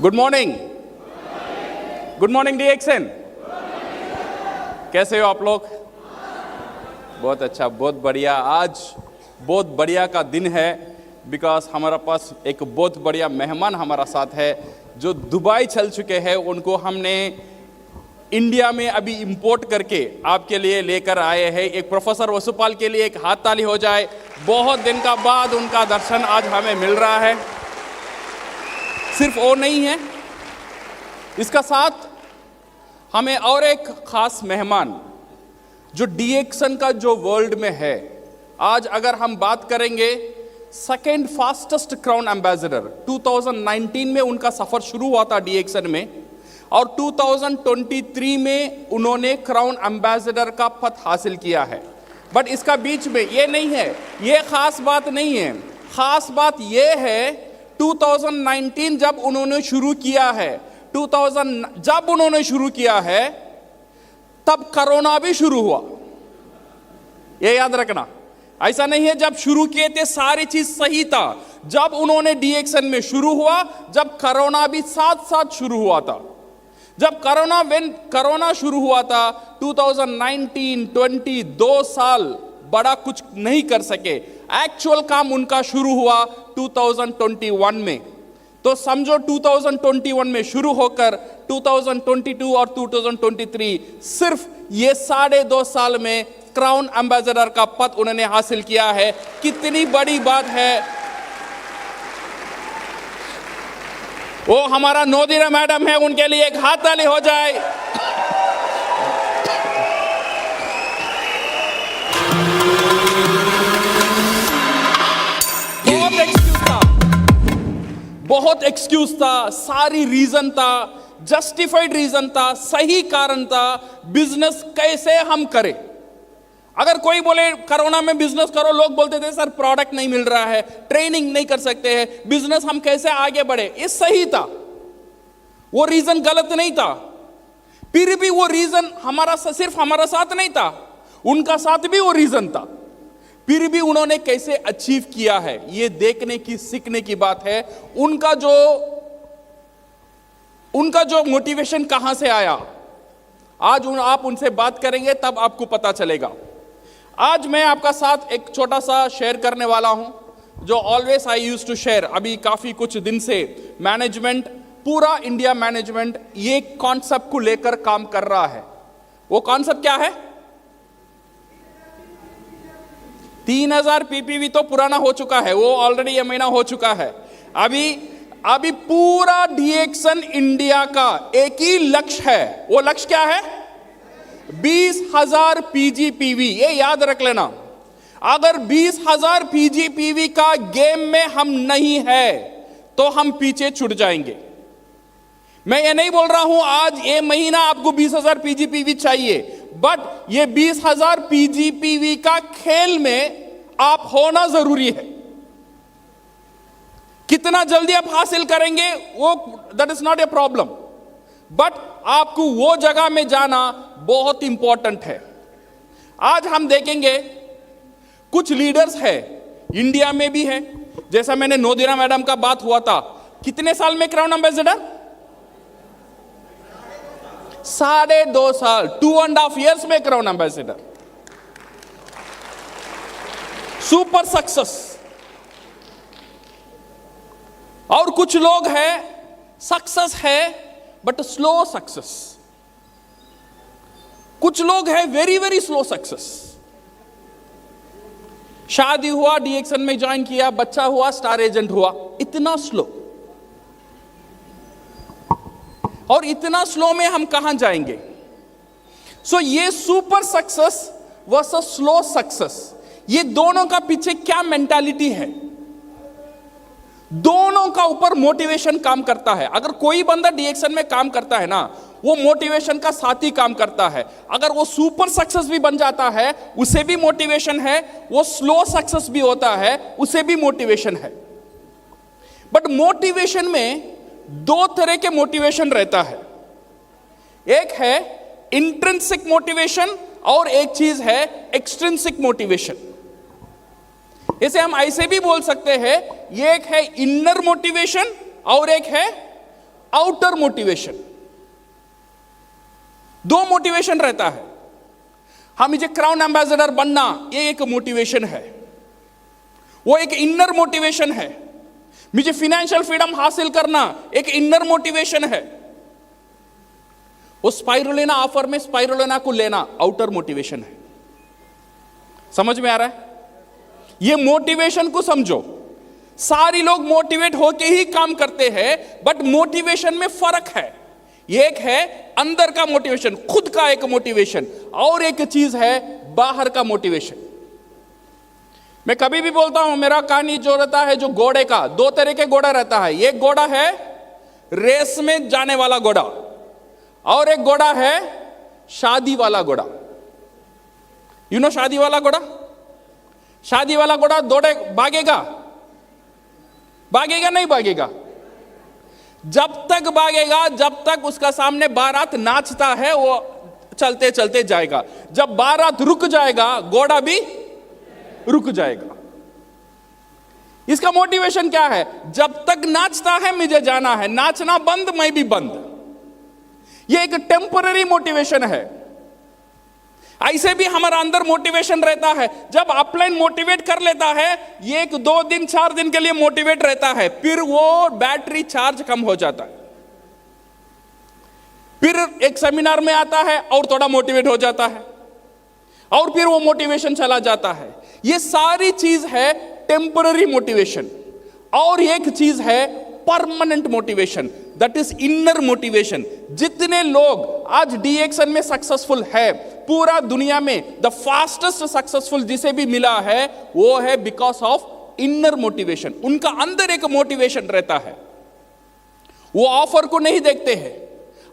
Good morning. Good morning DXN. कैसे हो आप लोग? बहुत अच्छा, बहुत बढ़िया। आज बहुत बढ़िया का दिन है बिकॉज हमारा पास एक बहुत बढ़िया मेहमान हमारा साथ है जो दुबई चल चुके हैं। उनको हमने इंडिया में अभी इंपोर्ट करके आपके लिए लेकर आए हैं। एक प्रोफेसर वसुपाल के लिए एक हाथ ताली हो जाए। बहुत दिन का बाद उनका दर्शन आज हमें मिल रहा है। सिर्फ वो नहीं है, इसका साथ हमें और एक खास मेहमान जो डीएक्सएन का जो वर्ल्ड में है। आज अगर हम बात करेंगे सेकेंड फास्टेस्ट क्राउन एम्बेसडर, 2019 में उनका सफर शुरू हुआ था डीएक्सएन में और 2023 में उन्होंने क्राउन एम्बेसडर का पद हासिल किया है। बट इसका बीच में ये नहीं है, ये खास बात नहीं है। खास बात ये है 2019 जब उन्होंने शुरू किया है, जब उन्होंने शुरू किया है तब कोरोना भी शुरू हुआ। ये याद रखना, ऐसा नहीं है जब शुरू किए थे सारी चीज सही था। जब उन्होंने डीएक्सएन में शुरू हुआ, जब कोरोना भी साथ साथ शुरू हुआ था। जब कोरोना शुरू हुआ था 2019-20 2 साल बड़ा कुछ नहीं कर सके। एक्चुअल काम उनका शुरू हुआ 2021 में। तो समझो 2021 में शुरू होकर 2022 और 2023 सिर्फ ये 2.5 साल में क्राउन एम्बेसडर का पद उन्होंने हासिल किया है। कितनी बड़ी बात है। वो हमारा नोदिरा मैडम है, उनके लिए एक हाथ ताली हो जाए। बहुत एक्सक्यूज था, सारी रीजन था, जस्टिफाइड रीजन था, सही कारण था। बिजनेस कैसे हम करें? अगर कोई बोले कोरोना में बिजनेस करो, लोग बोलते थे सर प्रोडक्ट नहीं मिल रहा है, ट्रेनिंग नहीं कर सकते हैं, बिजनेस हम कैसे आगे बढ़े? ये सही था, वो रीजन गलत नहीं था। फिर भी वो रीजन सिर्फ हमारा साथ नहीं था, उनका साथ भी वो रीजन था। फिर भी उन्होंने कैसे अचीव किया है, ये देखने की, सीखने की बात है। उनका जो मोटिवेशन कहां से आया, आज आप उनसे बात करेंगे तब आपको पता चलेगा। आज मैं आपका साथ एक छोटा सा शेयर करने वाला हूं जो always I use to share. अभी काफी कुछ दिन से मैनेजमेंट, पूरा इंडिया मैनेजमेंट ये कॉन्सेप्ट को लेकर काम कर रहा है। वो कॉन्सेप्ट क्या है? 3000 पीपीवी तो पुराना हो चुका है, वो ऑलरेडी ये महीना हो चुका है। अभी पूरा डीएक्सएन इंडिया का एक ही लक्ष्य है। वो लक्ष्य क्या है? 20,000 पीजीपीवी। ये याद रख लेना, अगर 20,000 पीजीपीवी का गेम में हम नहीं है तो हम पीछे छूट जाएंगे। मैं ये नहीं बोल रहा हूं आज ये महीना आपको 20,000 पीजीपीवी चाहिए, बट ये 20,000 पीजीपीवी का खेल में आप होना जरूरी है। कितना जल्दी आप हासिल करेंगे वो that is not a problem, but आपको वो जगह में जाना बहुत इंपॉर्टेंट है। आज हम देखेंगे कुछ लीडर्स है, इंडिया में भी है। जैसा मैंने नोदिरा मैडम का बात हुआ था, कितने साल में क्राउन एम्बेसडर? 2.5 साल, 2.5 years में क्राउन एम्बेसडर। Super success. और कुछ लोग हैं सक्सेस है बट स्लो सक्सेस। कुछ लोग हैं वेरी वेरी स्लो सक्सेस। शादी हुआ, डीएक्सएन में ज्वाइन किया, बच्चा हुआ, स्टार एजेंट हुआ, इतना स्लो। और इतना स्लो में हम कहां जाएंगे? सो ये super success versus slow success, ये दोनों का पीछे क्या मेंटालिटी है? दोनों का ऊपर मोटिवेशन काम करता है। अगर कोई बंदा डीएक्सएन में काम करता है ना, वो मोटिवेशन का साथ ही काम करता है। अगर वो सुपर सक्सेस भी बन जाता है, उसे भी मोटिवेशन है। वो स्लो सक्सेस भी होता है, उसे भी मोटिवेशन है। बट मोटिवेशन में 2 तरह के मोटिवेशन रहता है। एक है इंट्रिंसिक मोटिवेशन और एक चीज है एक्सट्रिंसिक मोटिवेशन। इसे हम ऐसे भी बोल सकते हैं, ये एक है इनर मोटिवेशन और एक है आउटर मोटिवेशन। दो मोटिवेशन रहता है। हम मुझे क्राउन एम्बेसडर बनना, ये एक मोटिवेशन है, वो एक इनर मोटिवेशन है। मुझे फाइनेंशियल फ्रीडम हासिल करना एक इनर मोटिवेशन है। वो स्पाइरुलिना ऑफर में स्पाइरुलिना को लेना आउटर मोटिवेशन है। समझ में आ रहा है? ये मोटिवेशन को समझो। सारी लोग मोटिवेट होके ही काम करते हैं, बट मोटिवेशन में फर्क है। एक है अंदर का मोटिवेशन, खुद का एक मोटिवेशन, और एक चीज है बाहर का मोटिवेशन। मैं कभी भी बोलता हूं, मेरा कहानी जो रहता है, जो घोड़े का, दो तरह के घोड़ा रहता है। एक घोड़ा है रेस में जाने वाला घोड़ा, और एक घोड़ा है शादी वाला घोड़ा। यू नो शादी वाला घोड़ा? शादी वाला घोड़ा दौड़े, भागेगा? भागेगा नहीं भागेगा। जब तक भागेगा जब तक उसका सामने बारात नाचता है, वो चलते चलते जाएगा। जब बारात रुक जाएगा, घोड़ा भी रुक जाएगा। इसका मोटिवेशन क्या है? जब तक नाचता है मुझे जाना है, नाचना बंद मैं भी बंद। ये एक टेम्पररी मोटिवेशन है। ऐसे भी हमारा अंदर मोटिवेशन रहता है। जब अपलाइन मोटिवेट कर लेता है, ये 1 2 दिन 4 दिन के लिए मोटिवेट रहता है, फिर वो बैटरी चार्ज कम हो जाता है। फिर एक सेमिनार में आता है और थोड़ा मोटिवेट हो जाता है, और फिर वो मोटिवेशन चला जाता है। ये सारी चीज है टेम्पररी मोटिवेशन। और एक चीज है permanent motivation, that is inner motivation. जितने लोग आज डीएक्सन में सक्सेसफुल है, पूरा दुनिया में द फास्टेस्ट सक्सेसफुल जिसे भी मिला है, वो है बिकॉज ऑफ इनर मोटिवेशन। उनका अंदर एक मोटिवेशन रहता है। वो ऑफर को नहीं देखते हैं,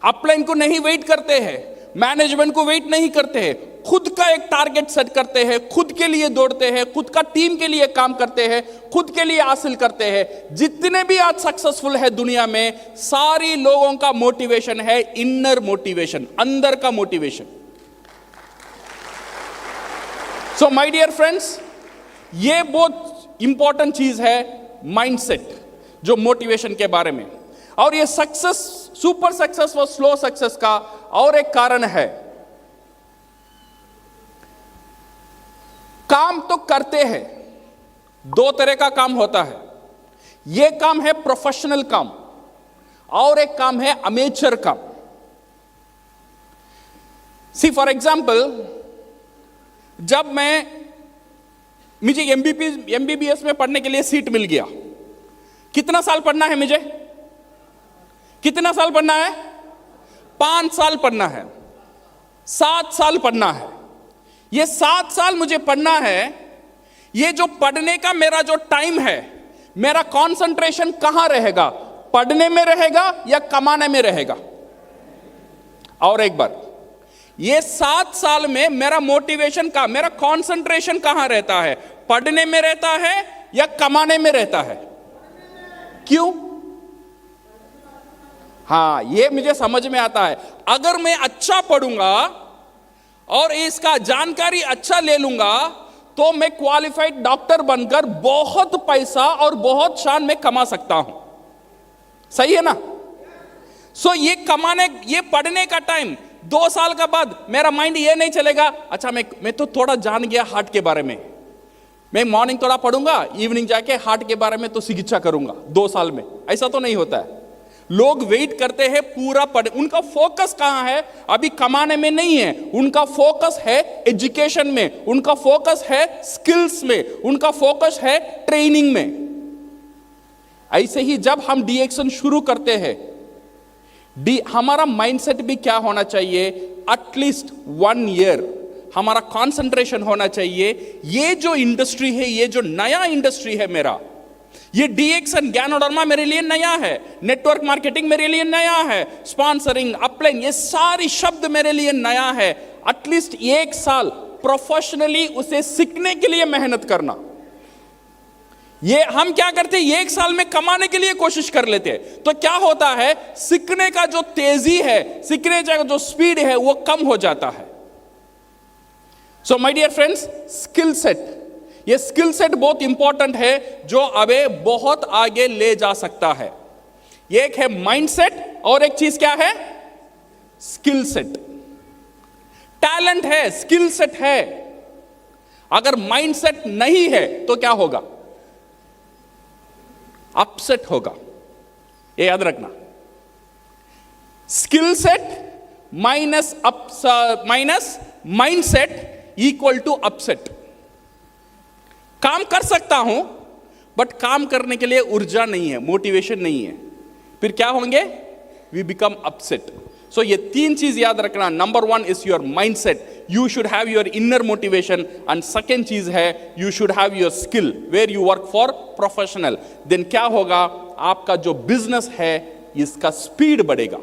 अपलाइन को नहीं वेट करते हैं, मैनेजमेंट को वेट नहीं करते हैं, खुद का एक टारगेट सेट करते हैं, खुद के लिए दौड़ते हैं, खुद का टीम के लिए काम करते हैं, खुद के लिए हासिल करते हैं। जितने भी आज सक्सेसफुल है दुनिया में, सारी लोगों का मोटिवेशन है इनर मोटिवेशन, अंदर का motivation. So my dear friends, ये बहुत इंपॉर्टेंट चीज है माइंडसेट, जो मोटिवेशन के बारे में। और ये सक्सेस, सुपर सक्सेस व स्लो सक्सेस का और एक कारण है। काम तो करते हैं, दो तरह का काम होता है। ये काम है प्रोफेशनल काम, और एक काम है अमेचर काम। सी फॉर एग्जाम्पल, जब मुझे एमबीबीएस में पढ़ने के लिए सीट मिल गया, कितना साल पढ़ना है मुझे? कितना साल पढ़ना है? 5 साल पढ़ना है, 7 साल पढ़ना है। ये 7 साल मुझे पढ़ना है। ये जो पढ़ने का मेरा जो टाइम है, मेरा कंसंट्रेशन कहां रहेगा? पढ़ने में रहेगा या कमाने में रहेगा? और एक बार, ये 7 साल में मेरा मोटिवेशन का, मेरा कंसंट्रेशन कहां रहता है? पढ़ने में रहता है या कमाने में रहता है? क्यों? हाँ, ये मुझे समझ में आता है। अगर मैं अच्छा पढ़ूंगा और इसका जानकारी अच्छा ले लूंगा, तो मैं क्वालिफाइड डॉक्टर बनकर बहुत पैसा और बहुत शान में कमा सकता हूं। सही है ना? सो ये कमाने, ये पढ़ने का टाइम 2 साल का बाद मेरा माइंड ये नहीं चलेगा, अच्छा मैं तो थोड़ा जान गया हार्ट के बारे में, मैं मॉर्निंग थोड़ा पढ़ूंगा, इवनिंग जाके हार्ट के बारे में तो चिकित्सा करूंगा 2 साल में। ऐसा तो नहीं होता है। लोग वेट करते हैं पूरा पढ़, उनका फोकस कहां है? अभी कमाने में नहीं है, उनका फोकस है एजुकेशन में, उनका फोकस है स्किल्स में, उनका फोकस है ट्रेनिंग में। ऐसे ही जब हम डीएक्सन शुरू करते हैं, हमारा माइंडसेट भी क्या होना चाहिए? एटलीस्ट 1 ईयर हमारा कंसंट्रेशन होना चाहिए। ये जो इंडस्ट्री है, ये जो नया इंडस्ट्री है मेरा, ये डीएक्सन ज्ञानोडर्मा मेरे लिए नया है, नेटवर्क मार्केटिंग मेरे लिए नया है, स्पॉन्सरिंग, अपलाइन, ये सारी शब्द मेरे लिए नया है। एटलीस्ट 1 साल प्रोफेशनली उसे सीखने के लिए मेहनत करना। ये हम क्या करते हैं? 1 साल में कमाने के लिए कोशिश कर लेते हैं, तो क्या होता है? सीखने का जो तेजी है, सीखने का जो स्पीड है, वो कम हो जाता है। So my dear friends, skill set, ये स्किल सेट बहुत इंपॉर्टेंट है, जो अबे बहुत आगे ले जा सकता है। ये एक है माइंडसेट और एक चीज क्या है? Skill set. टैलेंट है, स्किल सेट है, अगर माइंडसेट नहीं है तो क्या होगा? अपसेट होगा। ये याद रखना, skill set minus mindset equal to upset. काम कर सकता हूं बट काम करने के लिए ऊर्जा नहीं है, मोटिवेशन नहीं है, फिर क्या होंगे? We become upset. सो ये तीन चीज याद रखना। Number 1 is your mindset, you should have your inner motivation, and second चीज है you should have your skill where you work for professional. Then क्या होगा? आपका जो बिजनेस है इसका स्पीड बढ़ेगा।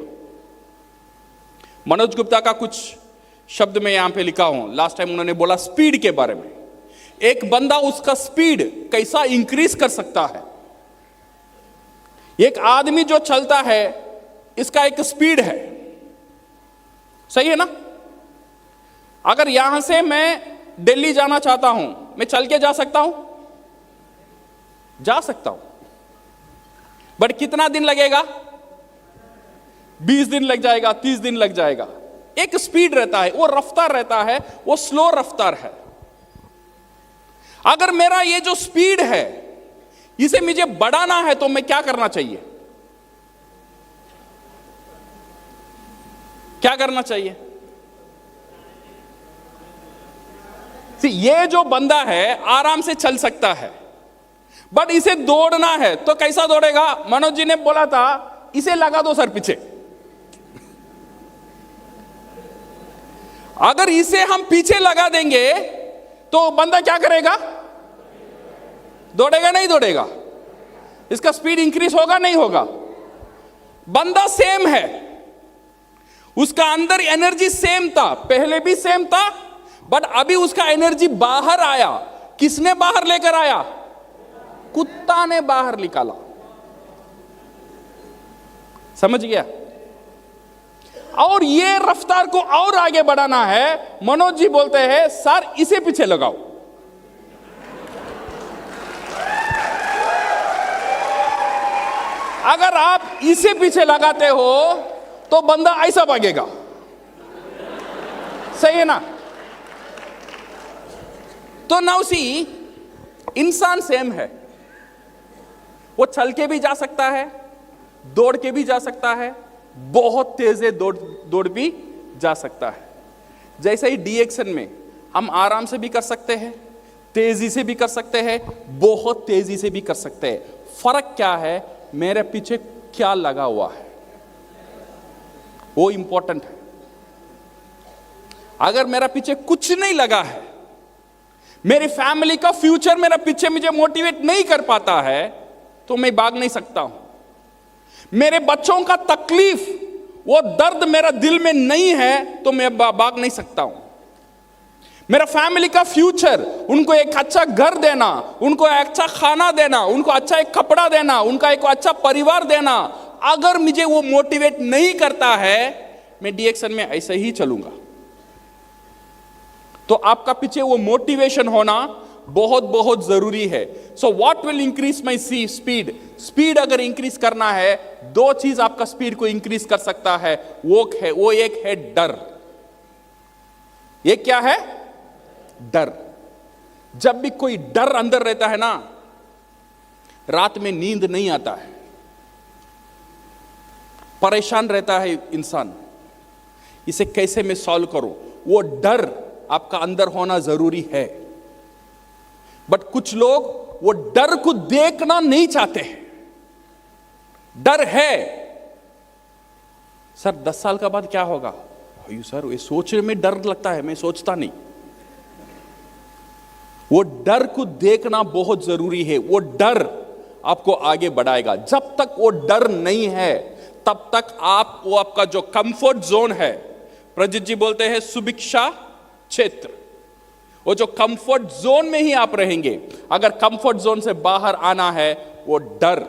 मनोज गुप्ता का कुछ शब्द में यहां पे लिखा हूं, लास्ट टाइम उन्होंने बोला स्पीड के बारे में। एक बंदा उसका स्पीड कैसा इंक्रीज कर सकता है? एक आदमी जो चलता है इसका एक स्पीड है, सही है ना? अगर यहां से मैं दिल्ली जाना चाहता हूं, मैं चल के जा सकता हूं? जा सकता हूं, बट कितना दिन लगेगा? 20 दिन लग जाएगा, 30 दिन लग जाएगा। एक स्पीड रहता है, वो रफ्तार रहता है, वो स्लो रफ्तार है। अगर मेरा ये जो स्पीड है इसे मुझे बढ़ाना है तो मैं क्या करना चाहिए? क्या करना चाहिए? ये जो बंदा है आराम से चल सकता है, बट इसे दौड़ना है तो कैसा दौड़ेगा? मनोज जी ने बोला था इसे लगा दो सर पीछे। अगर इसे हम पीछे लगा देंगे तो बंदा क्या करेगा? दौड़ेगा नहीं दौड़ेगा? इसका स्पीड इंक्रीज होगा नहीं होगा? बंदा सेम है, उसका अंदर एनर्जी सेम था, पहले भी सेम था, बट अभी उसका एनर्जी बाहर आया। किसने बाहर लेकर आया? कुत्ता ने बाहर निकाला। समझ गया? और ये रफ्तार को और आगे बढ़ाना है। मनोज जी बोलते हैं सर इसे पीछे लगाओ। अगर आप इसे पीछे लगाते हो तो बंदा ऐसा भागेगा, सही है ना? तो नाउ सी, इंसान सेम है, वो चल के भी जा सकता है, दौड़ के भी जा सकता है, बहुत तेज दौड़ भी जा सकता है। जैसे ही डीएक्शन में हम आराम से भी कर सकते हैं, तेजी से भी कर सकते हैं, बहुत तेजी से भी कर सकते हैं। फर्क क्या है? मेरे पीछे क्या लगा हुआ है, वो इंपॉर्टेंट है। अगर मेरा पीछे कुछ नहीं लगा है, मेरी फैमिली का फ्यूचर मेरा पीछे मुझे मोटिवेट नहीं कर पाता है, तो मैं भाग नहीं सकता हूं। मेरे बच्चों का तकलीफ, वो दर्द मेरा दिल में नहीं है तो मैं भाग नहीं सकता हूं। मेरा फैमिली का फ्यूचर, उनको एक अच्छा घर देना, उनको एक अच्छा खाना देना, उनको अच्छा एक कपड़ा देना, उनका एक अच्छा परिवार देना, अगर मुझे वो मोटिवेट नहीं करता है, मैं डीएक्शन में ऐसे ही चलूंगा। तो आपका पीछे वो मोटिवेशन होना बहुत बहुत जरूरी है। So what will increase my speed? Speed अगर इंक्रीज करना है, दो चीज आपका स्पीड को इंक्रीज कर सकता है। वो एक है डर। ये क्या है? डर। जब भी कोई डर अंदर रहता है ना, रात में नींद नहीं आता है, परेशान रहता है इंसान, इसे कैसे मैं सॉल्व करूं? वो डर आपका अंदर होना जरूरी है। बट कुछ लोग वो डर को देखना नहीं चाहते हैं। डर है, सर 10 साल का बाद क्या होगा? सर ये सोचने में डर लगता है, मैं सोचता नहीं। वो डर को देखना बहुत जरूरी है। वो डर आपको आगे बढ़ाएगा। जब तक वो डर नहीं है तब तक वो आपका जो कंफर्ट जोन है, प्रजित जी बोलते हैं सुभिक्षा क्षेत्र, वो जो कंफर्ट जोन में ही आप रहेंगे। अगर कंफर्ट जोन से बाहर आना है, वो डर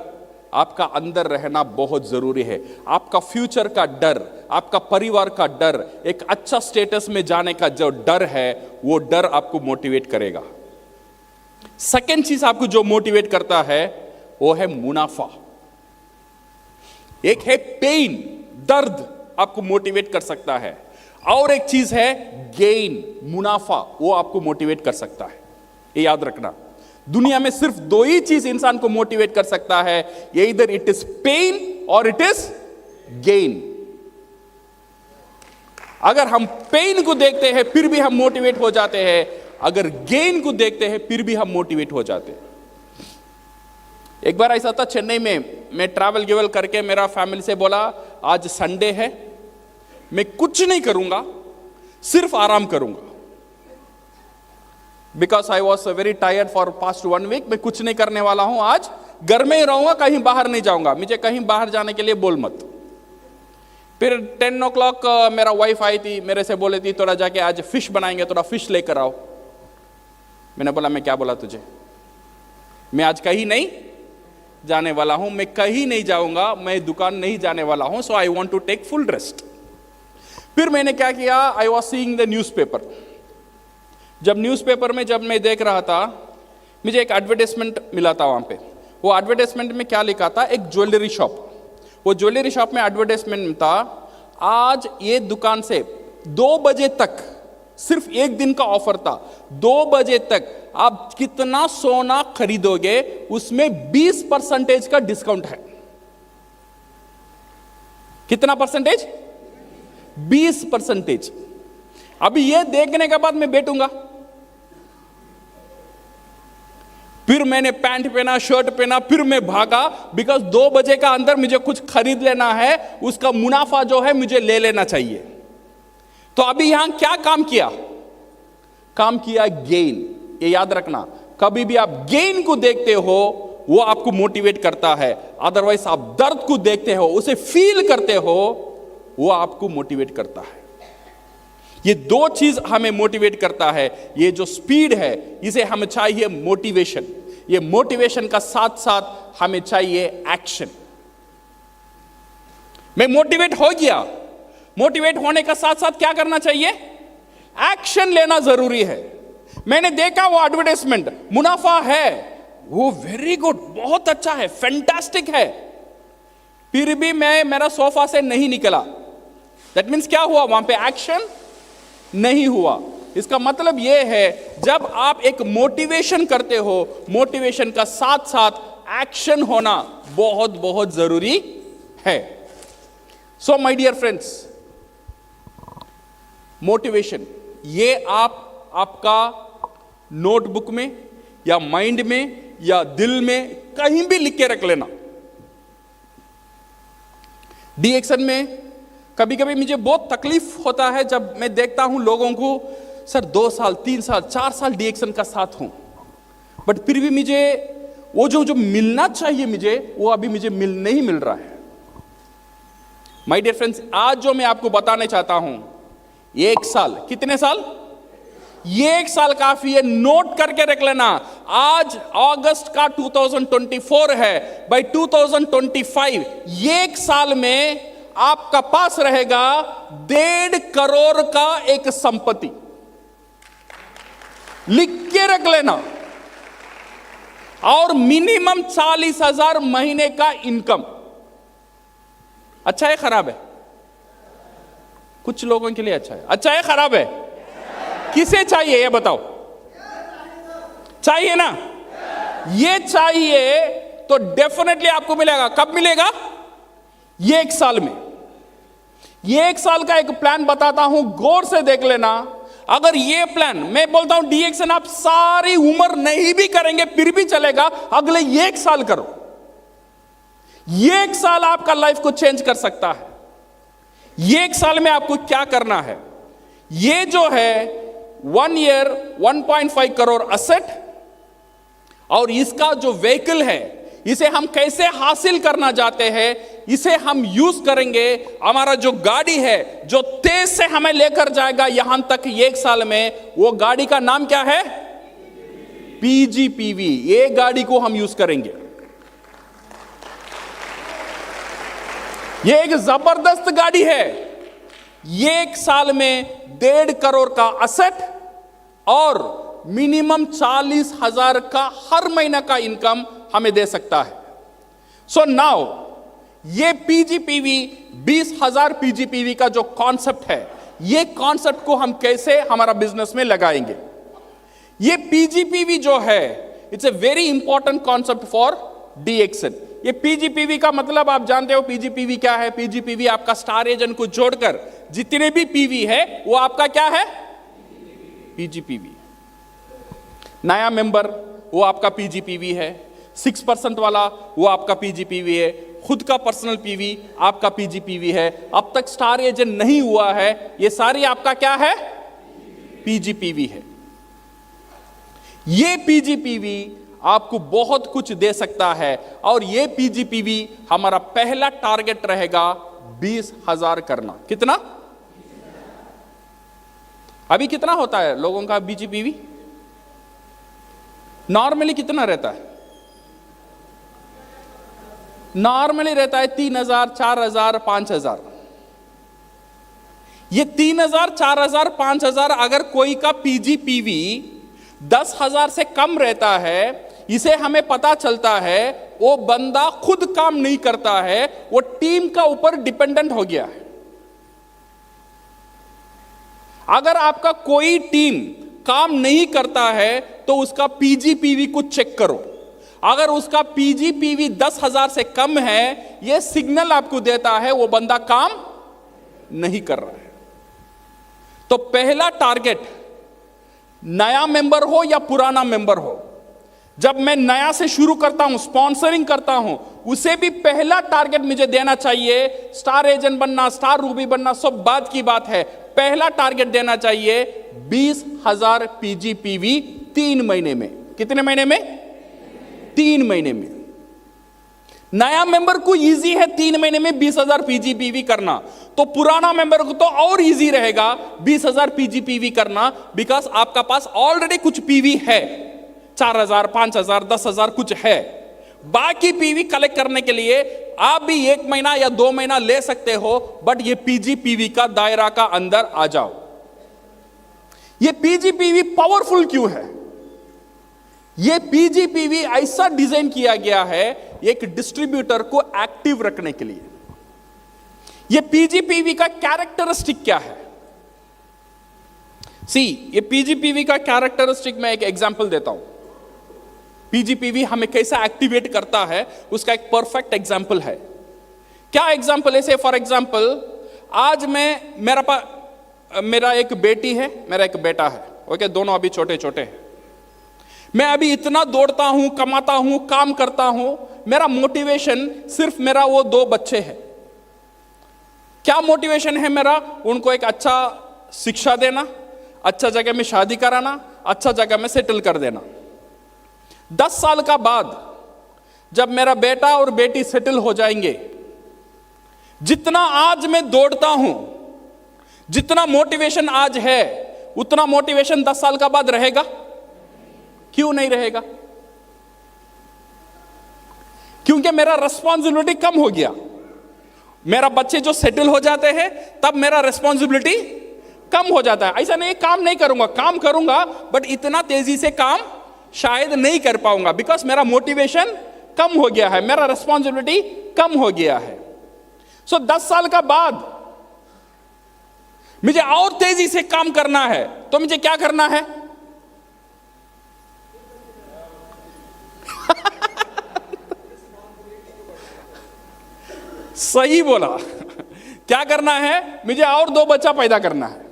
आपका अंदर रहना बहुत जरूरी है। आपका फ्यूचर का डर, आपका परिवार का डर, एक अच्छा स्टेटस में जाने का जो डर है, वो डर आपको मोटिवेट करेगा। सेकेंड चीज आपको जो मोटिवेट करता है वो है मुनाफा। एक है पेन, दर्द आपको मोटिवेट कर सकता है, और एक चीज है गेन, मुनाफा, वो आपको मोटिवेट कर सकता है। ये याद रखना, दुनिया में सिर्फ दो ही चीज इंसान को मोटिवेट कर सकता है, ये इधर इट इज पेन और इट इज गेन। अगर हम पेन को देखते हैं फिर भी हम मोटिवेट हो जाते हैं, अगर गेन को देखते हैं फिर भी हम मोटिवेट हो जाते हैं। एक बार ऐसा था चेन्नई में, मैं ट्रैवल गिवल करके मेरा फैमिली से बोला आज संडे है, मैं कुछ नहीं करूंगा, सिर्फ आराम करूंगा, because I was very tired for past 1 week. मैं कुछ नहीं करने वाला हूं, आज घर में ही रहूंगा, कहीं बाहर नहीं जाऊंगा, मुझे कहीं बाहर जाने के लिए बोल मत। फिर 10 o'clock मेरा वाइफ आई थी, मेरे से बोले थी थोड़ा जाके आज फिश बनाएंगे, थोड़ा फिश लेकर आओ। मैंने बोला मैं क्या बोला तुझे, मैं आज कहीं नहीं जाने वाला हूं, मैं कहीं नहीं जाऊंगा, मैं दुकान नहीं जाने वाला हूं, so I want to take full rest. फिर मैंने क्या किया, I was seeing the newspaper. जब न्यूज़पेपर में जब मैं देख रहा था, मुझे एक एडवर्टाइजमेंट मिला था वहां पे। वो एडवर्टाइजमेंट में क्या लिखा था, एक ज्वेलरी शॉप, वो ज्वेलरी शॉप में एडवर्टाइजमेंट था, आज ये दुकान से 2 बजे तक, सिर्फ एक दिन का ऑफर था, 2 बजे तक आप कितना सोना खरीदोगे उसमें 20% का डिस्काउंट है। कितना परसेंटेज? 20%। अभी ये देखने के बाद मैं बैठूंगा, फिर मैंने पैंट पहना, शर्ट पहना, फिर मैं भागा, बिकॉज 2 बजे का अंदर मुझे कुछ खरीद लेना है, उसका मुनाफा जो है मुझे ले लेना चाहिए। तो अभी यहां क्या काम किया? काम किया गेन। ये याद रखना, कभी भी आप गेन को देखते हो वो आपको मोटिवेट करता है, अदरवाइज आप दर्द को देखते हो, उसे फील करते हो, वो आपको मोटिवेट करता है। ये 2 चीज हमें मोटिवेट करता है। ये जो स्पीड है इसे हमें चाहिए मोटिवेशन, ये मोटिवेशन का साथ साथ हमें चाहिए एक्शन। मैं मोटिवेट हो गया, मोटिवेट होने का साथ साथ क्या करना चाहिए? एक्शन लेना जरूरी है। मैंने देखा वो एडवर्टाइजमेंट, मुनाफा है, वो वेरी गुड, बहुत अच्छा है, फैंटास्टिक है, फिर भी मैं मेरा सोफा से नहीं निकला। दैट मीन्स क्या हुआ? वहां पे एक्शन नहीं हुआ। इसका मतलब यह है, जब आप एक मोटिवेशन करते हो, मोटिवेशन का साथ साथ एक्शन होना बहुत बहुत जरूरी है। So my dear friends, motivation ये आपका नोटबुक में या माइंड में या दिल में कहीं भी लिख के रख लेना। डीएक्शन में कभी कभी मुझे बहुत तकलीफ होता है जब मैं देखता हूं लोगों को, सर 2 साल 3 साल 4 साल डीएक्शन का साथ हूं, बट फिर भी मुझे वो जो मिलना चाहिए मुझे, वो अभी मुझे नहीं मिल रहा है। माय डियर फ्रेंड्स, आज जो मैं आपको बताना चाहता हूं, 1 साल, कितने साल? ये 1 साल काफी है, नोट करके रख लेना। आज अगस्त का 2024 है, बाय 2025 1 साल में आपका पास रहेगा 1.5 करोड़ का एक संपत्ति। लिख के रख लेना। और मिनिमम 40,000 महीने का इनकम। अच्छा है खराब है? कुछ लोगों के लिए अच्छा है। अच्छा है खराब है? किसे चाहिए ये बताओ? चाहिए ना? ये चाहिए तो डेफिनेटली आपको मिलेगा। कब मिलेगा? ये 1 साल में। ये 1 साल का एक प्लान बताता हूं, गौर से देख लेना। अगर ये प्लान, मैं बोलता हूं डीएक्शन आप सारी उम्र नहीं भी करेंगे फिर भी चलेगा, अगले 1 साल करो। ये 1 साल आपका लाइफ को चेंज कर सकता है। ये 1 साल में आपको क्या करना है? ये जो है 1 ईयर 1.5 करोड़ असेट, और इसका जो व्हीकल है इसे हम कैसे हासिल करना चाहते हैं, इसे हम यूज करेंगे। हमारा जो गाड़ी है जो तेज से हमें लेकर जाएगा यहां तक 1 साल में, वो गाड़ी का नाम क्या है? PGPV। ये गाड़ी को हम यूज करेंगे। ये एक जबरदस्त गाड़ी है। ये 1 साल में 1.5 करोड़ का असेट और मिनिमम 40,000 का हर महीना का इनकम हमें दे सकता है। सो नाउ ये पीजीपीवी 20,000 पीजीपीवी का जो कॉन्सेप्ट है, ये कॉन्सेप्ट को हम कैसे हमारा बिजनेस में लगाएंगे। ये पीजीपीवी जो है, it's a very important concept for डीएक्सन। ये पीजीपीवी का मतलब आप जानते हो पीजीपीवी क्या है। पीजीपीवी आपका स्टार एजेंट को जोड़कर जितने भी पीवी है वो आपका क्या है, पीजीपीवी। नया मेंबर वो आपका पीजीपीवी है, 6% वाला वो आपका पीजीपीवी है, खुद का पर्सनल पीवी आपका पीजीपीवी है, अब तक स्टार एजेंट नहीं हुआ है, ये सारी आपका क्या है, पीजीपीवी है। ये पीजीपीवी आपको बहुत कुछ दे सकता है और ये पीजीपीवी हमारा पहला टारगेट रहेगा 20,000 करना। कितना? अभी कितना होता है लोगों का पीजीपीवी? नॉर्मली कितना रहता है? नॉर्मली रहता है 3,000, 4,000, 5,000। ये 3,000, 4,000, 5,000 अगर कोई का पीजीपीवी 10,000 से कम रहता है, इसे हमें पता चलता है वो बंदा खुद काम नहीं करता है, वो टीम का ऊपर डिपेंडेंट हो गया है। अगर आपका कोई टीम काम नहीं करता है तो उसका पीजीपीवी को चेक करो। अगर उसका पीजीपीवी 10,000 से कम है, यह सिग्नल आपको देता है वो बंदा काम नहीं कर रहा है। तो पहला टारगेट, नया मेंबर हो या पुराना मेंबर हो, जब मैं नया से शुरू करता हूं, स्पॉन्सरिंग करता हूं, उसे भी पहला टारगेट मुझे देना चाहिए। स्टार एजेंट बनना, स्टार रूबी बनना सब बात की बात है, पहला टारगेट देना चाहिए 20,000 पीजीपीवी 3 महीने में। कितने महीने में? 3 महीने में। नया मेंबर को इजी है 3 महीने में 20,000 पीजीपीवी करना, तो पुराना मेंबर को तो और इजी रहेगा 20,000 पीजीपीवी करना, बिकॉज आपका पास ऑलरेडी कुछ पीवी है, 4,000, 5,000, 10,000 कुछ है। बाकी पीवी कलेक्ट करने के लिए आप भी 1 महीना या 2 महीना ले सकते हो, बट ये पीजीपीवी का दायरा का अंदर आ जाओ। ये पीजीपीवी पावरफुल क्यों है? ये पीजीपीवी ऐसा डिजाइन किया गया है एक डिस्ट्रीब्यूटर को एक्टिव रखने के लिए। ये पीजीपीवी का कैरेक्टरिस्टिक क्या है? ये पीजीपीवी का कैरेक्टरिस्टिक मैं एक एग्जांपल देता हूं। पीजीपीवी हमें कैसा एक्टिवेट करता है उसका एक परफेक्ट एग्जांपल है। क्या एग्जांपल है? से फॉर एग्जांपल, आज मेरा एक बेटी है, मेरा एक बेटा है, ओके, दोनों अभी छोटे छोटे हैं। मैं अभी इतना दौड़ता हूं, कमाता हूं, काम करता हूं, मेरा मोटिवेशन सिर्फ मेरा वो 2 बच्चे हैं। क्या मोटिवेशन है मेरा? उनको एक अच्छा शिक्षा देना, अच्छा जगह में शादी कराना, अच्छा जगह में सेटल कर देना। 10 साल का बाद जब मेरा बेटा और बेटी सेटल हो जाएंगे, जितना आज मैं दौड़ता हूं, जितना मोटिवेशन आज है, उतना मोटिवेशन 10 साल का बाद रहेगा? क्यों नहीं रहेगा? क्योंकि मेरा रिस्पॉन्सिबिलिटी कम हो गया। मेरा बच्चे जो सेटल हो जाते हैं तब मेरा रिस्पॉन्सिबिलिटी कम हो जाता है। ऐसा नहीं काम नहीं करूंगा, काम करूंगा, बट इतना तेजी से काम शायद नहीं कर पाऊंगा, बिकॉज मेरा मोटिवेशन कम हो गया है, मेरा रिस्पॉन्सिबिलिटी कम हो गया है। 10 साल का बाद मुझे और तेजी से काम करना है, तो मुझे क्या करना है? सही बोला। क्या करना है? मुझे और 2 बच्चा पैदा करना है।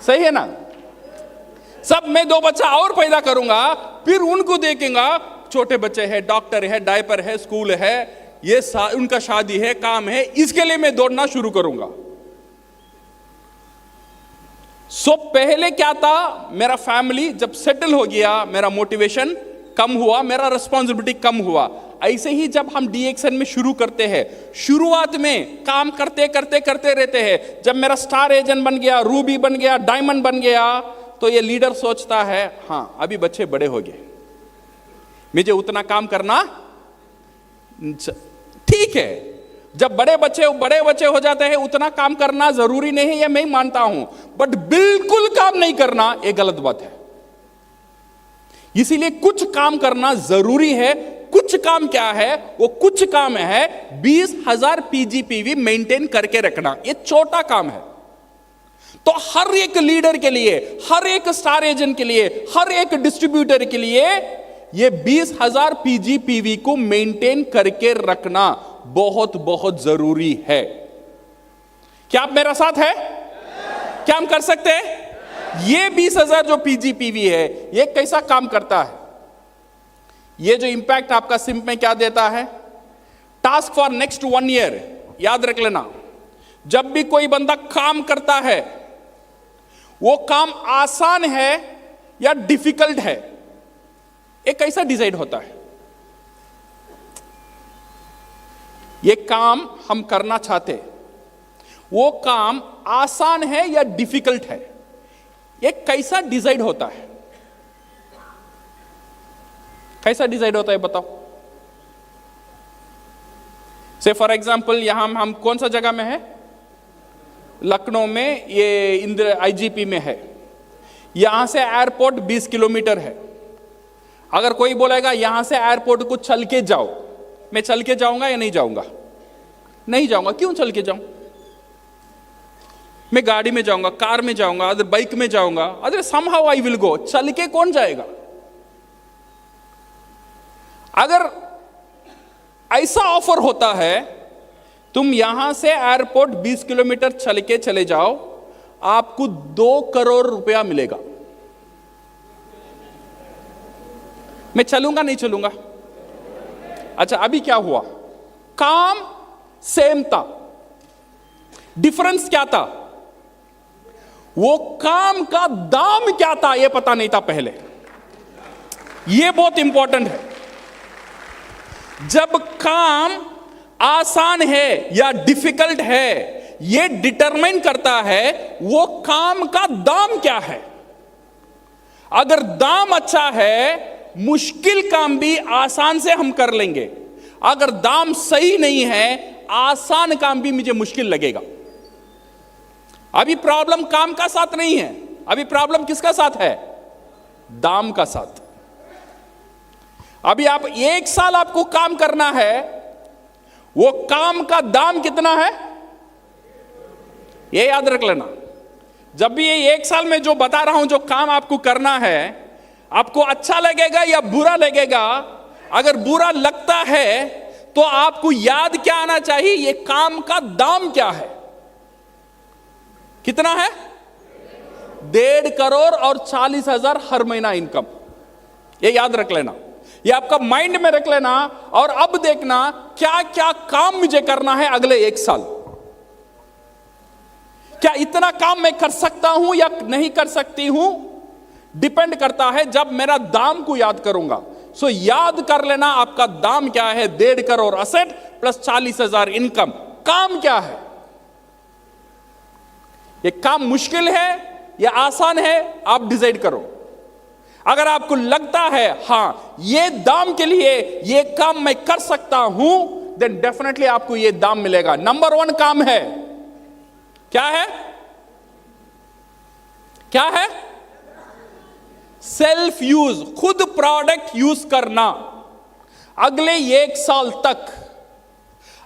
सही है ना? सब मैं 2 बच्चा और पैदा करूंगा, फिर उनको देखेंगा, छोटे बच्चे हैं, डॉक्टर है, डायपर है, स्कूल है, ये उनका शादी है, काम है, इसके लिए मैं दौड़ना शुरू करूंगा। पहले क्या था? मेरा फैमिली जब सेटल हो गया, मेरा मोटिवेशन कम हुआ, मेरा रिस्पॉन्सिबिलिटी कम हुआ। ऐसे ही जब हम डीएक्सन में शुरू करते हैं, शुरुआत में काम करते करते करते रहते हैं। जब मेरा स्टार एजेंट बन गया, रूबी बन गया, डायमंड बन गया, तो ये लीडर सोचता है हाँ अभी बच्चे बड़े हो गए, मुझे उतना काम करना ठीक है। जब बड़े बच्चे हो जाते हैं, उतना काम करना जरूरी नहीं है, ये मैं मानता हूं, बट बिल्कुल काम नहीं करना ये गलत बात है। इसीलिए कुछ काम करना जरूरी है, कुछ काम क्या है? वो कुछ काम है 20,000 पीजीपीवी मेंटेन करके रखना। ये छोटा काम है। तो हर एक लीडर के लिए, हर एक स्टार एजेंट के लिए, हर एक डिस्ट्रीब्यूटर के लिए ये 20,000 पीजीपीवी को मेंटेन करके रखना बहुत बहुत जरूरी है। क्या आप मेरा साथ है? क्या हम कर सकते हैं? ये 20,000 जो पीजीपीवी है, ये कैसा काम करता है? ये जो इंपैक्ट आपका सिम्प में क्या देता है? Task for next 1 year. याद रख लेना, जब भी कोई बंदा काम करता है, वो काम आसान है या डिफिकल्ट है, ये कैसा डिसाइड होता है? ये काम हम करना चाहते हैं, वो काम आसान है या डिफिकल्ट है, ये कैसा डिसाइड होता है? कैसा डिसाइड होता है बताओ? से फॉर एग्जाम्पल यहां हम कौन सा जगह में है? लखनऊ में, ये इंदिरा आईजीपी में है। यहां से एयरपोर्ट 20 किलोमीटर है। अगर कोई बोलेगा यहां से एयरपोर्ट को चल के जाओ, मैं चल के जाऊंगा या नहीं जाऊंगा? नहीं जाऊंगा। क्यों चल के जाऊं? मैं गाड़ी में जाऊंगा, कार में जाऊंगा, अदर बाइक में जाऊंगा, other somehow I will go. चल के कौन जाएगा? अगर ऐसा ऑफर होता है, तुम यहां से एयरपोर्ट 20 किलोमीटर चल के चले जाओ, आपको 2 करोड़ रुपया मिलेगा। मैं चलूंगा नहीं चलूंगा? अच्छा, अभी क्या हुआ? काम सेम था, डिफरेंस क्या था? वो काम का दाम क्या था ये पता नहीं था पहले। ये बहुत इंपॉर्टेंट है। जब काम आसान है या डिफिकल्ट है, ये डिटरमाइन करता है वो काम का दाम क्या है। अगर दाम अच्छा है, मुश्किल काम भी आसान से हम कर लेंगे। अगर दाम सही नहीं है, आसान काम भी मुझे मुश्किल लगेगा। अभी प्रॉब्लम काम का साथ नहीं है, अभी प्रॉब्लम किसका साथ है? दाम का साथ। अभी आप 1 साल आपको काम करना है, वो काम का दाम कितना है ये याद रख लेना। जब भी ये 1 साल में जो बता रहा हूं, जो काम आपको करना है, आपको अच्छा लगेगा या बुरा लगेगा? अगर बुरा लगता है तो आपको याद क्या आना चाहिए? ये काम का दाम क्या है? कितना है? 1.5 करोड़ और 40,000 हर महीना इनकम। ये याद रख लेना, ये आपका माइंड में रख लेना। और अब देखना क्या क्या काम मुझे करना है अगले 1 साल। क्या इतना काम मैं कर सकता हूं या नहीं कर सकती हूं, डिपेंड करता है जब मेरा दाम को याद करूंगा। सो याद कर लेना आपका दाम क्या है। 1.5 करोड़ असेट प्लस 40,000 इनकम। काम क्या है? ये काम मुश्किल है या आसान है, आप डिसाइड करो। अगर आपको लगता है हां ये दाम के लिए ये काम मैं कर सकता हूं, देन डेफिनेटली आपको ये दाम मिलेगा। नंबर 1 काम है, क्या है? क्या है? सेल्फ यूज, खुद प्रोडक्ट यूज करना। अगले 1 साल तक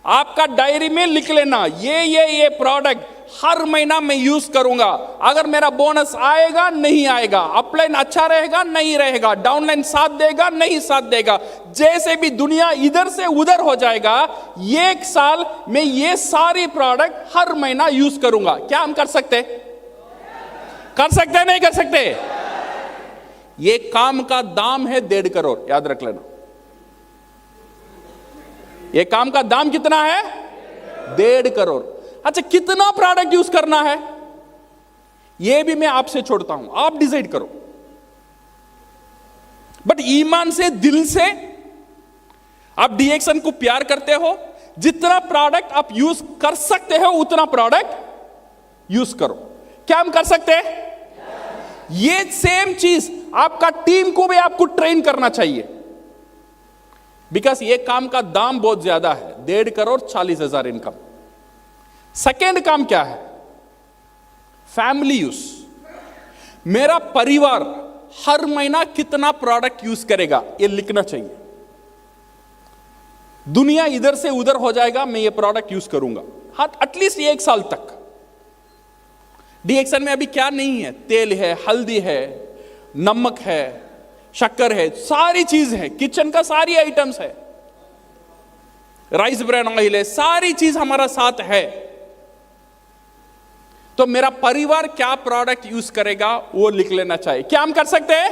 आपका डायरी में लिख लेना, ये प्रोडक्ट हर महीना मैं यूज करूंगा। अगर मेरा बोनस आएगा नहीं आएगा, अपलाइन अच्छा रहेगा नहीं रहेगा, डाउनलाइन साथ देगा नहीं साथ देगा, जैसे भी दुनिया इधर से उधर हो जाएगा, 1 साल में ये सारी प्रोडक्ट हर महीना यूज करूंगा। क्या हम कर सकते? कर सकते नहीं कर सकते? ये काम का दाम है 1.5 करोड़, याद रख लेना। ये काम का दाम कितना है? 1.5 करोड़। अच्छा, कितना प्रोडक्ट यूज करना है ये भी मैं आपसे छोड़ता हूं, आप डिसाइड करो। बट ईमान से, दिल से आप डीएक्सन को प्यार करते हो, जितना प्रोडक्ट आप यूज कर सकते हो उतना प्रोडक्ट यूज करो। क्या हम कर सकते हैं? ये सेम चीज आपका टीम को भी आपको ट्रेन करना चाहिए, बिकॉज ये काम का दाम बहुत ज्यादा है। 1.5 करोड़ 40,000 इनकम। सेकेंड काम क्या है? Family use. मेरा परिवार हर महीना कितना प्रोडक्ट यूज करेगा ये लिखना चाहिए। दुनिया इधर से उधर हो जाएगा, मैं ये प्रोडक्ट यूज करूंगा हाँ एटलीस्ट 1 साल तक। डीएक्सन में अभी क्या नहीं है? तेल है, हल्दी है, नमक है, शक्कर है, सारी चीज है, किचन का सारी आइटम्स है, राइस ब्रान ऑयल है, सारी चीज हमारा साथ है। तो मेरा परिवार क्या प्रोडक्ट यूज करेगा वो लिख लेना चाहिए। क्या हम कर सकते हैं?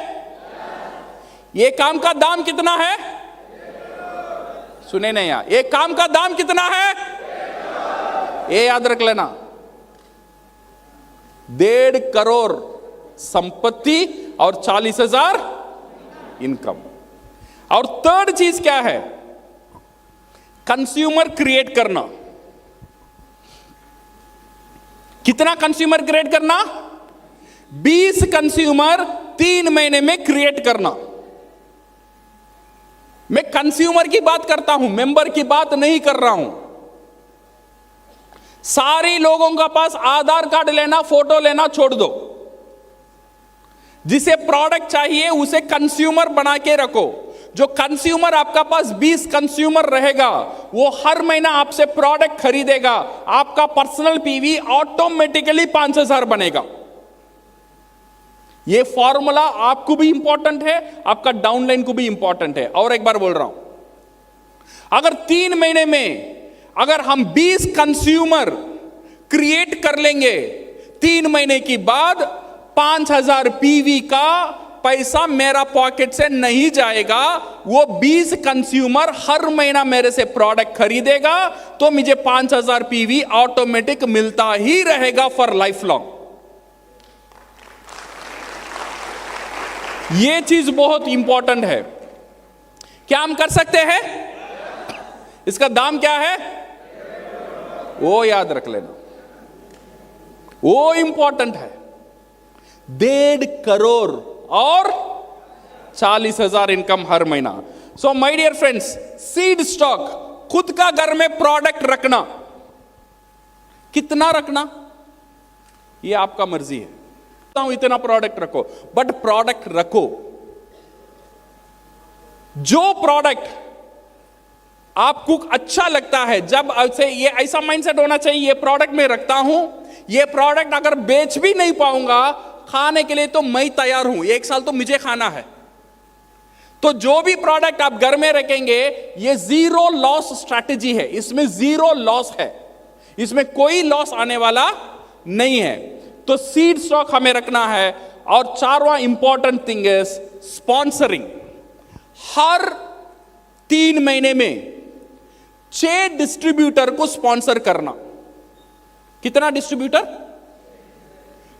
ये काम का दाम कितना है? सुने नहीं यार, एक काम का दाम कितना है? ये याद रख लेना, 1.5 करोड़ संपत्ति और 40,000 इनकम। और थर्ड चीज क्या है? कंज्यूमर क्रिएट करना। कितना कंज्यूमर क्रिएट करना? 20 कंज्यूमर 3 महीने में क्रिएट करना। मैं कंज्यूमर की बात करता हूं, मेंबर की बात नहीं कर रहा हूं। सारे लोगों का पास आधार कार्ड लेना, फोटो लेना छोड़ दो। जिसे प्रोडक्ट चाहिए उसे कंज्यूमर बना के रखो। जो कंज्यूमर आपका पास 20 कंज्यूमर रहेगा, वो हर महीना आपसे प्रोडक्ट खरीदेगा। आपका पर्सनल पीवी ऑटोमेटिकली 5,000 बनेगा। ये फॉर्मूला आपको भी इंपॉर्टेंट है, आपका डाउनलाइन को भी इंपॉर्टेंट है। और एक बार बोल रहा हूं, अगर 3 महीने में अगर हम 20 कंज्यूमर क्रिएट कर लेंगे, 3 महीने के बाद 5,000 पीवी का पैसा मेरा पॉकेट से नहीं जाएगा। वो 20 कंज्यूमर हर महीना मेरे से प्रोडक्ट खरीदेगा, तो मुझे 5,000 पीवी ऑटोमेटिक मिलता ही रहेगा फॉर लाइफ लॉन्ग। ये चीज बहुत इंपॉर्टेंट है। क्या हम कर सकते हैं? इसका दाम क्या है वो याद रख लेना, वो इंपॉर्टेंट है। 1.5 करोड़ और 40,000 इनकम हर महीना। So my dear friends, seed stock, खुद का घर में प्रोडक्ट रखना, कितना रखना ये आपका मर्जी है। इतना प्रोडक्ट रखो, बट प्रोडक्ट रखो। जो प्रोडक्ट आपको अच्छा लगता है, जब ऐसे ये ऐसा माइंडसेट होना चाहिए, ये प्रोडक्ट मैं रखता हूं, ये प्रोडक्ट अगर बेच भी नहीं पाऊंगा, खाने के लिए तो मैं तैयार हूं, 1 साल तो मुझे खाना है। तो जो भी प्रोडक्ट आप घर में रखेंगे, ये जीरो लॉस स्ट्रैटेजी है, इसमें जीरो लॉस है, इसमें कोई लॉस आने वाला नहीं है। तो सीड स्टॉक हमें रखना है। और 4वां इंपॉर्टेंट थिंग इज स्पॉन्सरिंग। हर 3 महीने में 6 डिस्ट्रीब्यूटर को स्पॉन्सर करना। कितना डिस्ट्रीब्यूटर?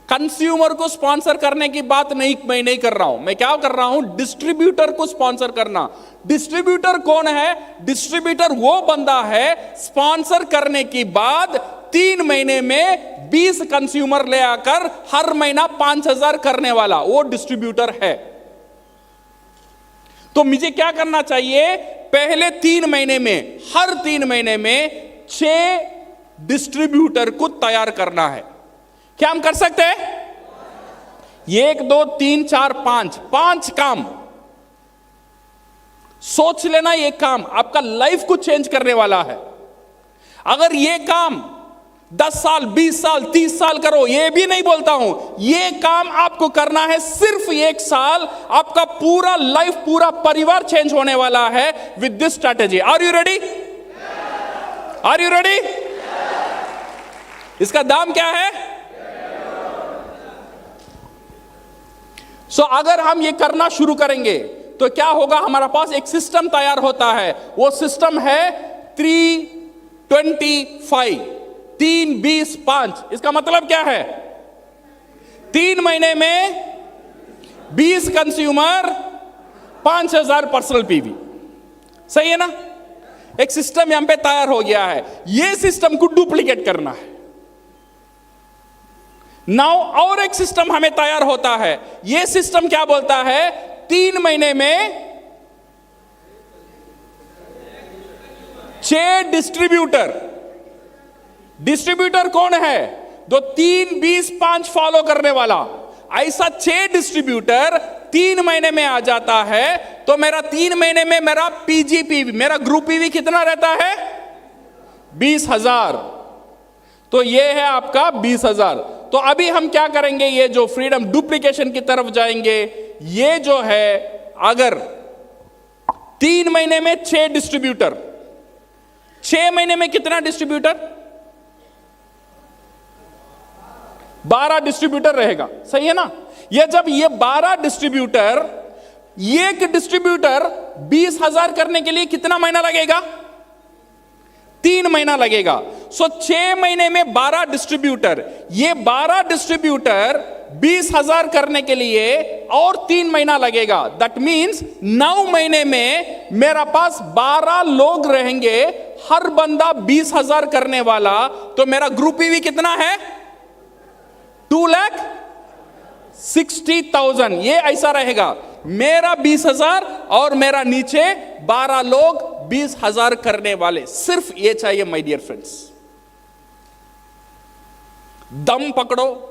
कंज्यूमर को स्पॉन्सर करने की बात मैं नहीं कर रहा हूं, मैं क्या कर रहा हूं, डिस्ट्रीब्यूटर को स्पॉन्सर करना। डिस्ट्रीब्यूटर कौन है? डिस्ट्रीब्यूटर वो बंदा है, स्पॉन्सर करने की बाद 3 महीने में 20 कंज्यूमर ले आकर हर महीना 5,000 करने वाला, वो डिस्ट्रीब्यूटर है। तो मुझे क्या करना चाहिए? पहले 3 महीने में, हर 3 महीने में 6 डिस्ट्रीब्यूटर को तैयार करना है। क्या हम कर सकते हैं? 1 2 3 4 5 काम सोच लेना। ये काम आपका लाइफ को चेंज करने वाला है। अगर ये काम 10 साल 20 साल 30 साल करो, ये भी नहीं बोलता हूं, ये काम आपको करना है सिर्फ 1 साल, आपका पूरा लाइफ, पूरा परिवार चेंज होने वाला है with this strategy. Are you ready? Are you ready? इसका दाम क्या है? अगर हम ये करना शुरू करेंगे तो क्या होगा? हमारा पास एक सिस्टम तैयार होता है। वो सिस्टम है 3-25, 3 20 5। इसका मतलब क्या है? 3 महीने में 20 कंज्यूमर, 5,000 पर्सनल पीवी। सही है ना? एक सिस्टम यहां पे तैयार हो गया है। ये सिस्टम को डुप्लीकेट करना है। नाउ और एक सिस्टम हमें तैयार होता है। यह सिस्टम क्या बोलता है? 3 महीने में 6 डिस्ट्रीब्यूटर। डिस्ट्रीब्यूटर कौन है? जो 3 20 5 फॉलो करने वाला। ऐसा 6 डिस्ट्रीब्यूटर 3 महीने में आ जाता है तो मेरा 3 महीने में मेरा पीजीपीवी, मेरा ग्रुप पीवी कितना रहता है? 20,000। तो ये है आपका 20,000। तो अभी हम क्या करेंगे, ये जो फ्रीडम डुप्लीकेशन की तरफ जाएंगे। ये जो है अगर 3 महीने में 6 डिस्ट्रीब्यूटर, 6 महीने में कितना डिस्ट्रीब्यूटर? 12 डिस्ट्रीब्यूटर रहेगा, सही है ना? ये जब ये 12 डिस्ट्रीब्यूटर, एक डिस्ट्रीब्यूटर 20,000 करने के लिए कितना महीना लगेगा? 3 महीना लगेगा। सो 6 महीने में 12 डिस्ट्रीब्यूटर, ये 12 डिस्ट्रीब्यूटर 20,000 करने के लिए और 3 महीना लगेगा। दैट मीन्स 9 महीने में मेरा पास 12 लोग रहेंगे, हर बंदा 20,000 करने वाला। तो मेरा ग्रुप पीवी कितना है? 2,60,000। ये ऐसा रहेगा, मेरा 20,000 और मेरा नीचे 12 लोग 20,000 करने वाले। सिर्फ ये चाहिए माय डियर फ्रेंड्स। दम पकड़ो,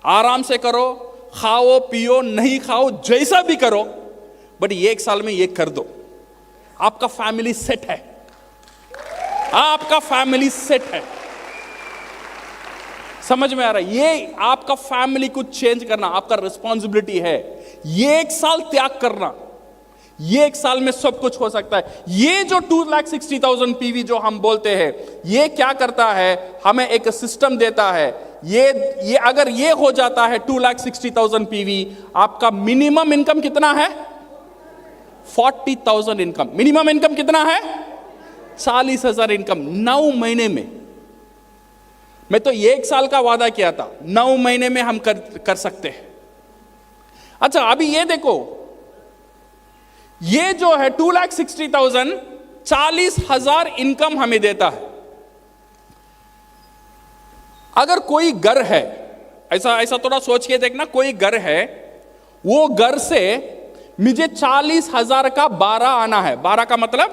आराम से करो, खाओ पियो नहीं खाओ जैसा भी करो, बट ये 1 साल में ये कर दो। आपका फैमिली सेट है, आपका फैमिली सेट है। समझ में आ रहा है? ये आपका फैमिली को चेंज करना आपका रिस्पॉन्सिबिलिटी है। ये 1 साल त्याग करना, ये 1 साल में सब कुछ हो सकता है। ये जो 2,60,000 पीवी जो हम बोलते हैं, ये क्या करता है? हमें एक सिस्टम देता है। ये अगर ये हो जाता है 2,60,000 पीवी, आपका मिनिमम इनकम कितना है? 40,000 इनकम। मिनिमम इनकम कितना है? 40,000 इनकम 9 महीने में। मैं तो 1 साल का वादा किया था, 9 महीने में हम कर सकते हैं। अच्छा, अभी ये देखो, ये जो है 2,60,000, 40,000 इनकम हमें देता है। अगर कोई घर है, ऐसा थोड़ा सोच के देखना, कोई घर है, वो घर से मुझे 40,000 का 12 आना है। 12 का मतलब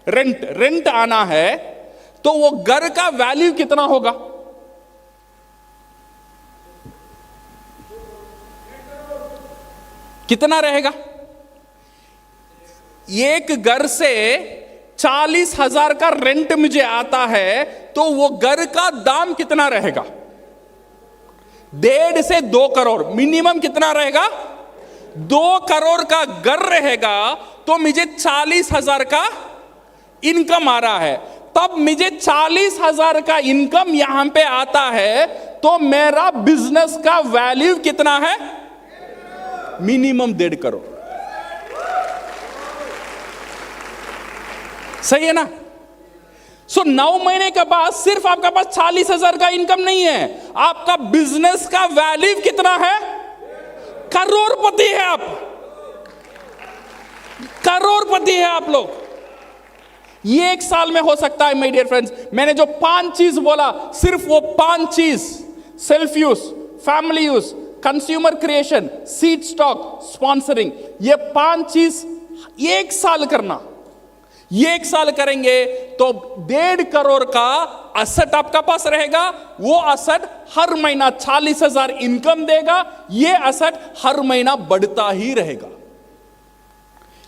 रेंट आना है। तो वो घर का वैल्यू कितना होगा? कितना रहेगा? एक घर से 40,000 का रेंट मुझे आता है, तो वो घर का दाम कितना रहेगा? 1.5 से 2 करोड़। मिनिमम कितना रहेगा? 2 करोड़ का घर रहेगा, तो मुझे 40,000 का इनकम आ रहा है। तब मुझे 40,000 का इनकम यहां पे आता है, तो मेरा बिजनेस का वैल्यू कितना है? मिनिमम 1.5 करोड़। सही है ना? सो 9 महीने के बाद सिर्फ आपका पास 40,000 का इनकम नहीं है, आपका बिजनेस का वैल्यू कितना है? करोड़पति है आप, करोड़पति है आप लोग। ये 1 साल में हो सकता है माय डियर फ्रेंड्स। मैंने जो 5 चीज बोला, सिर्फ वो 5 चीज, self use, family use, consumer creation, seed stock, sponsoring, ये 5 चीज 1 साल करना। ये 1 साल करेंगे तो 1.5 करोड़ का असेट आपका पास रहेगा। वो असेट हर महीना 40,000 इनकम देगा। ये असेट हर महीना बढ़ता ही रहेगा।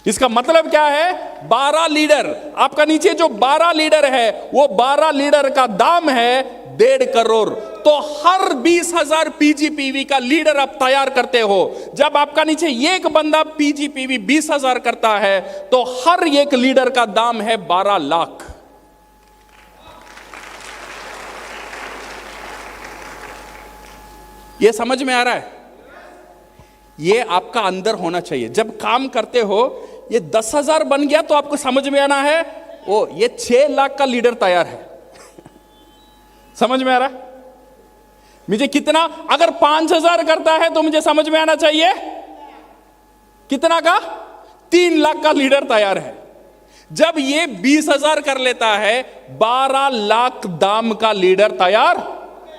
इसका मतलब क्या है? 12 लीडर, आपका नीचे जो 12 लीडर है, वो 12 लीडर का दाम है 1.5 करोड़। तो हर 20,000 पीजीपीवी का लीडर आप तैयार करते हो। जब आपका नीचे एक बंदा पीजीपीवी 20,000 करता है, तो हर एक लीडर का दाम है 12 लाख। ये समझ में आ रहा है? ये आपका अंदर होना चाहिए। जब काम करते हो, ये 10,000 बन गया तो आपको समझ में आना है, ओ ये 6 लाख का लीडर तैयार है। समझ में आ रहा है? मुझे कितना, अगर 5,000 करता है तो मुझे समझ में आना चाहिए कितना का? 3 लाख का लीडर तैयार है। जब ये 20,000 कर लेता है, 12 लाख दाम का लीडर तैयार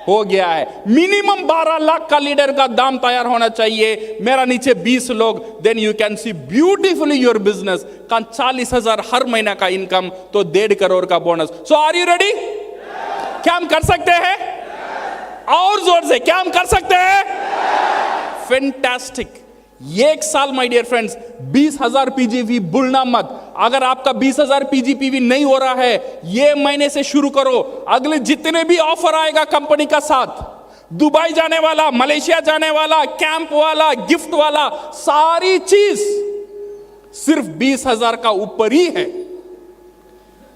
हो गया है। मिनिमम 12 लाख का लीडर का दाम तैयार होना चाहिए। मेरा नीचे 20 लोग, then you can see beautifully your business का 40,000 हर महीना का इनकम, तो 1.5 करोड़ का bonus. So are you ready? क्या हम कर सकते हैं? और जोर से क्या हम कर सकते हैं? फैंटास्टिक। एक साल माय डियर फ्रेंड्स 20,000 पीजीपी भूलना मत। अगर आपका 20,000 पीजीपी नहीं हो रहा है, ये महीने से शुरू करो। अगले जितने भी ऑफर आएगा कंपनी का साथ, दुबई जाने वाला, मलेशिया जाने वाला, कैंप वाला, गिफ्ट वाला, सारी चीज सिर्फ 20,000 का ऊपर ही है।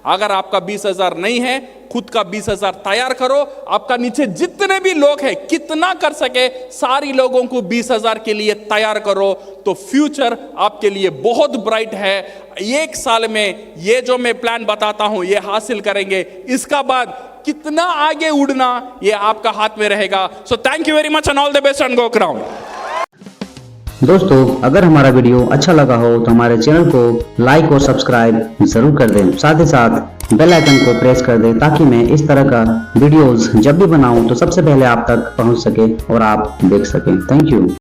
अगर आपका 20,000 नहीं है, खुद का 20,000 तैयार करो। आपका नीचे जितने भी लोग हैं, कितना कर सके सारी लोगों को 20,000 के लिए तैयार करो, तो फ्यूचर आपके लिए बहुत ब्राइट है। एक साल में ये जो मैं प्लान बताता हूं ये हासिल करेंगे, इसका बाद कितना आगे उड़ना ये आपका हाथ में रहेगा। So thank you very much and all the best and go crown. दोस्तों, अगर हमारा वीडियो अच्छा लगा हो तो हमारे चैनल को लाइक और सब्सक्राइब जरूर कर दें। साथ ही साथ बेल आइकन को प्रेस कर दें ताकि मैं इस तरह का वीडियोस जब भी बनाऊं तो सबसे पहले आप तक पहुंच सके और आप देख सकें। Thank you.